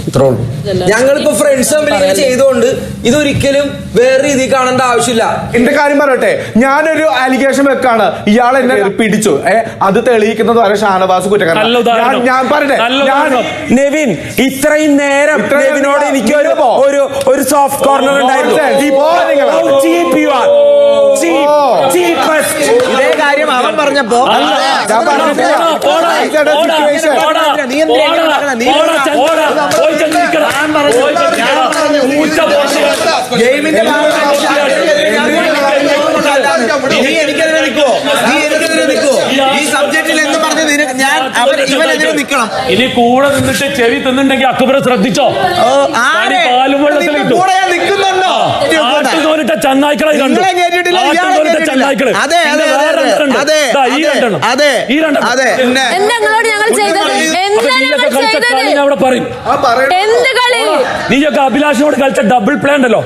ഇത്രേ ഉള്ളൂ. ഞങ്ങളിപ്പോ ഫ്രണ്ട്സ് തമ്മിൽ ചെയ്തുകൊണ്ട് ഇതൊരിക്കലും വേറെ രീതിയിൽ കാണേണ്ട ആവശ്യമില്ല. എന്റെ കാര്യം പറയട്ടെ, ഞാനൊരു അലിഗേഷൻ വെക്കാണ്, ഇയാൾ എന്നെ പിടിച്ചു, അത് തെളിയിക്കുന്നത് വരെ ഷാനവാസ് കുറ്റക്കാരൻ. ഞാൻ പറയട്ടെ, നെവിൻ ഇത്രയും നേരം നെവിനോട് എനിക്ക് ഒരു സോഫ്റ്റ് കോർണർ ഉണ്ടായിരുന്നു. ഇതേ കാര്യം അവൻ പറഞ്ഞപ്പോ ഗെയിമിന്റെ നീ എനിക്കെതിരെ നിൽക്കുവോ? നീ എനിക്കെതിരെ നിൽക്കുവോ? ഈ സബ്ജക്റ്റിൽ എന്ന് പറഞ്ഞ് ഞാൻ ഇവനെതിരെ നിൽക്കണം. ഇനി കൂടെ നിന്നിട്ട് ചെവി തിന്നുണ്ടെങ്കിൽ അക്ബറെ ശ്രദ്ധിച്ചോ. കൂടെ ഞാൻ നിൽക്കുന്നുണ്ടോ? ചന്നായ്ക്കളെ കണ്ടു. ചന്നായ്ക്കള് അവിടെ പറയും. നീയൊക്കെ അഭിലാഷിനോട് കളിച്ച ഡബിൾ പ്ലേ ഉണ്ടല്ലോ,